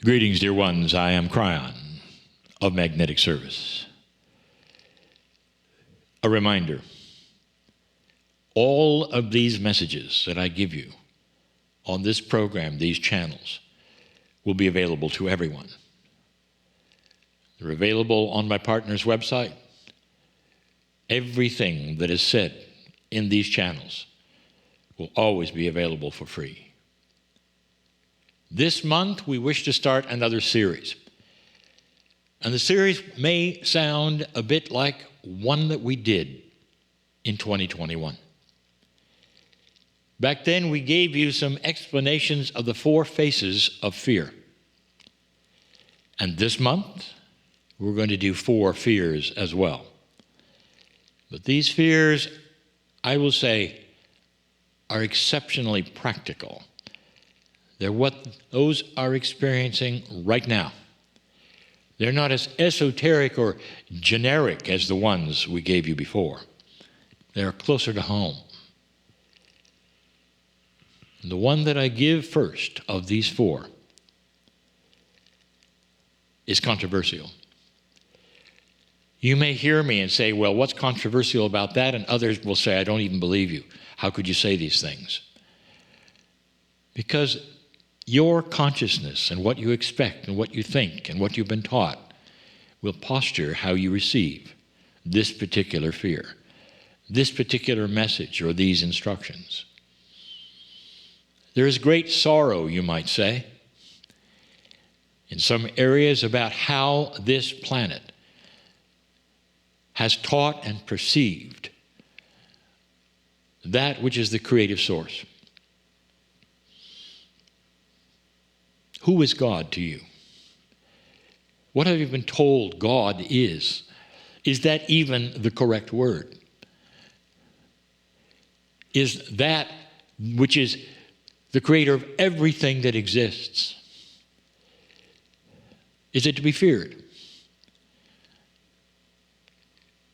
Greetings, dear ones. I am Kryon of Magnetic Service. A reminder, all of these messages that I give you on this program, these channels, will be available to everyone. They're available on my partner's website. Everything that is said in these channels will always be available for free. This month, we wish to start another series. And the series may sound a bit like one that we did in 2021. Back then, we gave you some explanations of the 4 faces of fear. And this month, we're going to do 4 fears as well. But these fears, I will say, are exceptionally practical. They're what those are experiencing right now. They're not as esoteric or generic as the ones we gave you before. They're closer to home. And the one that I give first of these 4 is controversial. You may hear me and say, well, what's controversial about that? And others will say, I don't even believe you. How could you say these things? Because your consciousness and what you expect and what you think and what you've been taught will posture how you receive this particular fear, this particular message or these instructions. There is great sorrow, you might say, in some areas about how this planet has taught and perceived that which is the creative source. Who is God to you? What have you been told God is? Is that even the correct word? Is that which is the creator of everything that exists? Is it to be feared?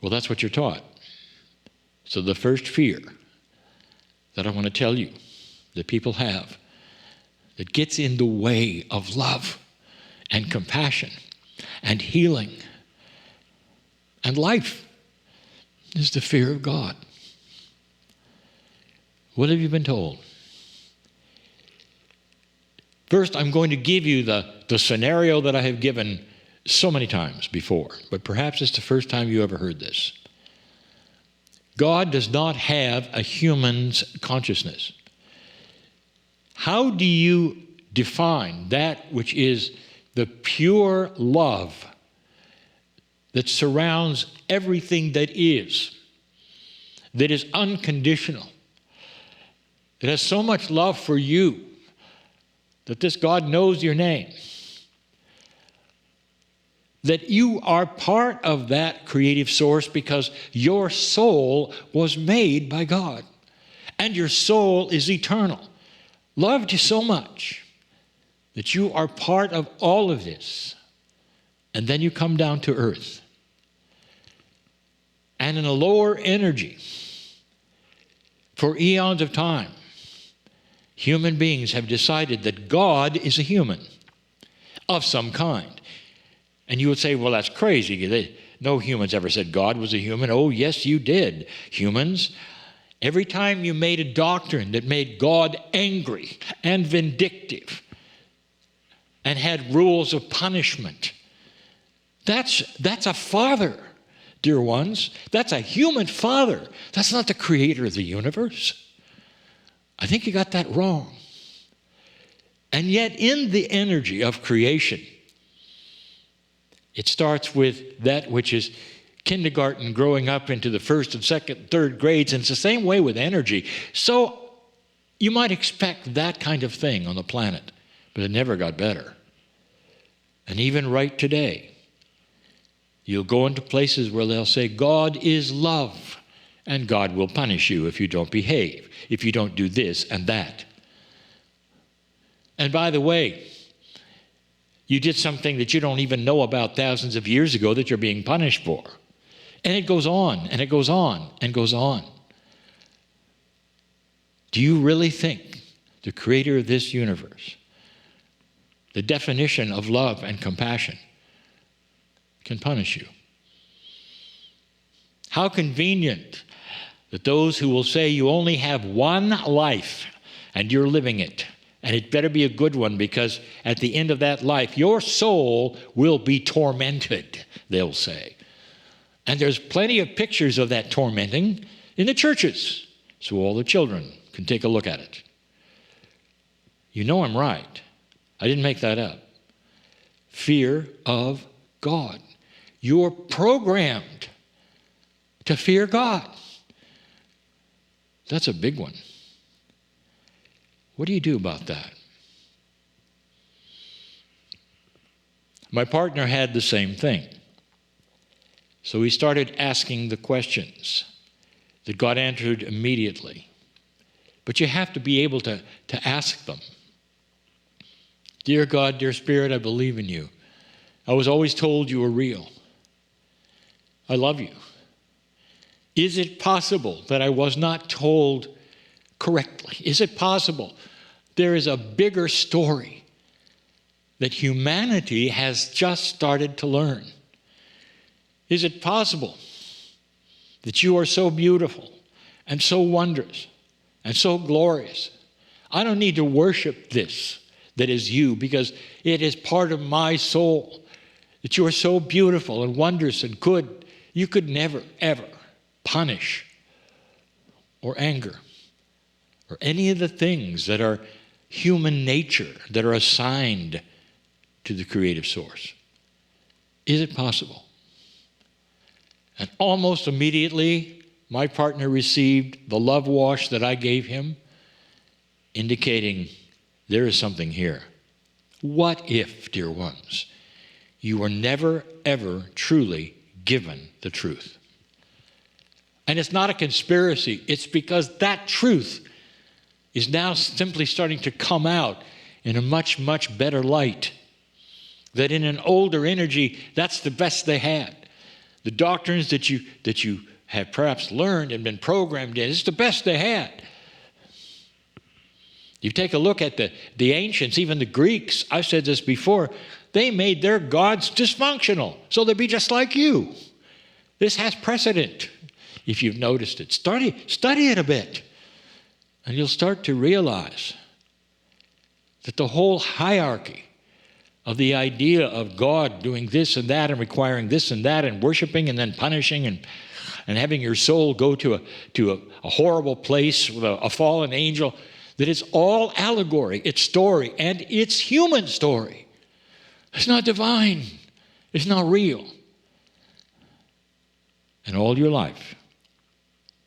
Well, that's what you're taught. So the first fear that I want to tell you that people have that gets in the way of love and compassion and healing and life is the fear of God. What have you been told? First, I'm going to give you the scenario that I have given so many times before, but perhaps it's the first time you ever heard this. God does not have a human's consciousness. How do you define that which is the pure love that surrounds everything that is unconditional, that has so much love for you that this God knows your name, that you are part of that creative source because your soul was made by God and your soul is eternal, loved you so much that you are part of all of this. And then you come down to earth. And in a lower energy, for eons of time, human beings have decided that God is a human of some kind. And you would say, well, that's crazy. No humans ever said God was a human. Oh, yes, you did, humans. Every time you made a doctrine that made God angry and vindictive and had rules of punishment, that's a father, dear ones. That's a human father. That's not the creator of the universe. I think you got that wrong. And yet in the energy of creation, it starts with that which is kindergarten growing up into the first and second, third grades, and it's the same way with energy. So you might expect that kind of thing on the planet, but it never got better. And even right today, you'll go into places where they'll say, God is love, and God will punish you if you don't behave, if you don't do this and that. And by the way, you did something that you don't even know about thousands of years ago that you're being punished for. And it goes on, and it goes on, and goes on. Do you really think the creator of this universe the definition of love and compassion, can punish you. How convenient that those who will say you only have one life and you're living it, and it better be a good one, because at the end of that life, your soul will be tormented, they'll say. And there's plenty of pictures of that tormenting in the churches, so all the children can take a look at it. You know I'm right. I didn't make that up. Fear of God. You're programmed to fear God. That's a big one. What do you do about that? My partner had the same thing. So he started asking the questions that God answered immediately. But you have to be able to ask them. Dear God, dear Spirit, I believe in you. I was always told you were real. I love you. Is it possible that I was not told correctly? Is it possible there is a bigger story that humanity has just started to learn? Is it possible that you are so beautiful and so wondrous and so glorious? I don't need to worship this that is you, because it is part of my soul, that you are so beautiful and wondrous and good. You could never, ever punish or anger or any of the things that are human nature that are assigned to the creative source. Is it possible? And almost immediately, my partner received the love wash that I gave him, indicating there is something here. What if, dear ones, you were never, ever truly given the truth? And it's not a conspiracy. It's because that truth is now simply starting to come out in a much, much better light. That in an older energy, that's the best they had. The doctrines that you have perhaps learned and been programmed in, it's the best they had. You take a look at the ancients, even the Greeks, I've said this before, they made their gods dysfunctional, so they'd be just like you. This has precedent, if you've noticed it. Study it a bit, and you'll start to realize that the whole hierarchy of the idea of God doing this and that and requiring this and that and worshiping and then punishing and having your soul go to a horrible place with a fallen angel, that it's all allegory, it's story, and it's human story. It's not divine. It's not real. And all your life,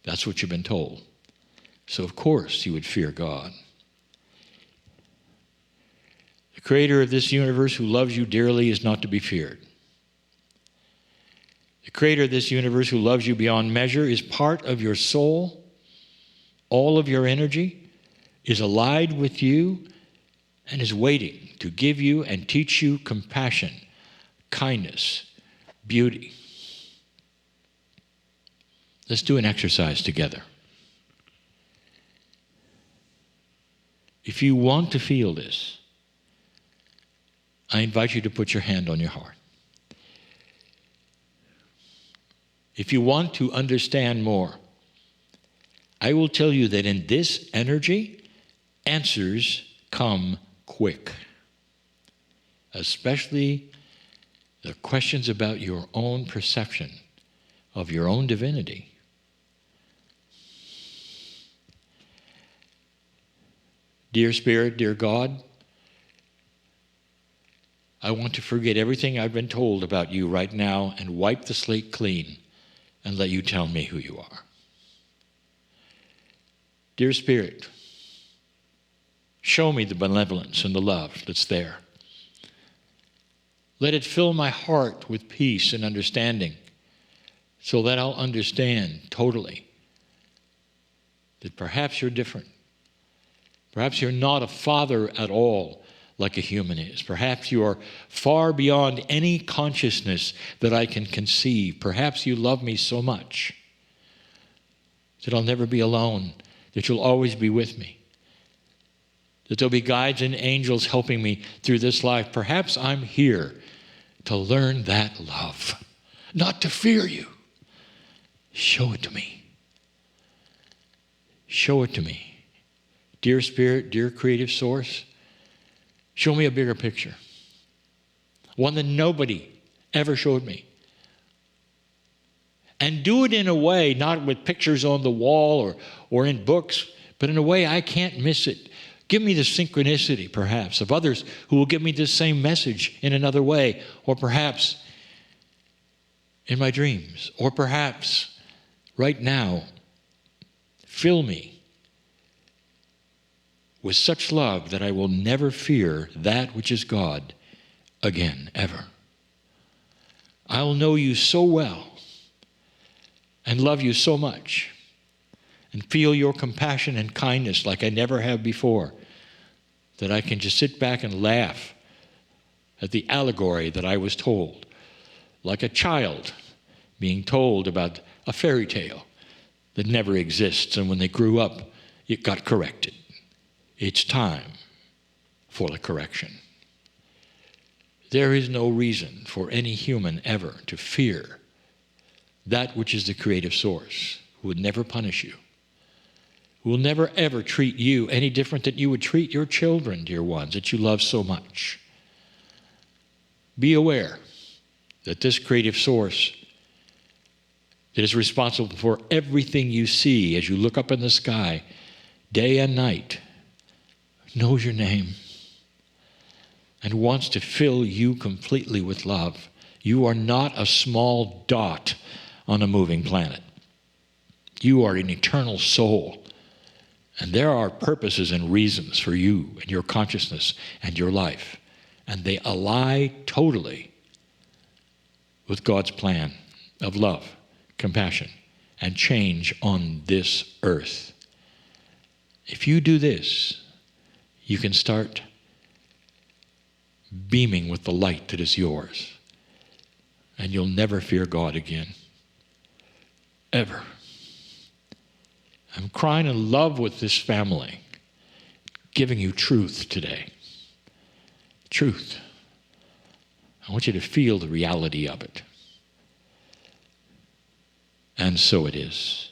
that's what you've been told. So of course you would fear God. The creator of this universe, who loves you dearly, is not to be feared. The creator of this universe, who loves you beyond measure, is part of your soul. All of your energy is allied with you and is waiting to give you and teach you compassion, kindness, beauty. Let's do an exercise together. If you want to feel this, I invite you to put your hand on your heart. If you want to understand more, I will tell you that in this energy, answers come quick. Especially the questions about your own perception of your own divinity. Dear Spirit, dear God, I want to forget everything I've been told about you right now and wipe the slate clean and let you tell me who you are. Dear Spirit, show me the benevolence and the love that's there. Let it fill my heart with peace and understanding so that I'll understand totally that perhaps you're different. Perhaps you're not a father at all like a human is. Perhaps you are far beyond any consciousness that I can conceive. Perhaps you love me so much that I'll never be alone, that you'll always be with me. that there'll be guides and angels helping me through this life. Perhaps I'm here to learn that love, not to fear you. Show it to me. Show it to me. Dear Spirit, dear creative source, show me a bigger picture. One that nobody ever showed me. And do it in a way, not with pictures on the wall or in books, but in a way I can't miss it. Give me the synchronicity, perhaps, of others who will give me this same message in another way, or perhaps in my dreams, or perhaps right now, fill me with such love that I will never fear that which is God again, ever. I'll know you so well and love you so much and feel your compassion and kindness like I never have before, that I can just sit back and laugh at the allegory that I was told, like a child being told about a fairy tale that never exists, and when they grew up, it got corrected. It's time for the correction. There is no reason for any human ever to fear that which is the creative source, who would never punish you, who will never ever treat you any different than you would treat your children, dear ones, that you love so much. Be aware that this creative source that is responsible for everything you see as you look up in the sky, day and night, knows your name and wants to fill you completely with love. You are not a small dot on a moving planet. You are an eternal soul. And there are purposes and reasons for you and your consciousness and your life. And they ally totally with God's plan of love, compassion, and change on this earth. If you do this, you can start beaming with the light that is yours. And you'll never fear God again. Ever. I'm crying in love with this family, giving you truth today. Truth. I want you to feel the reality of it. And so it is.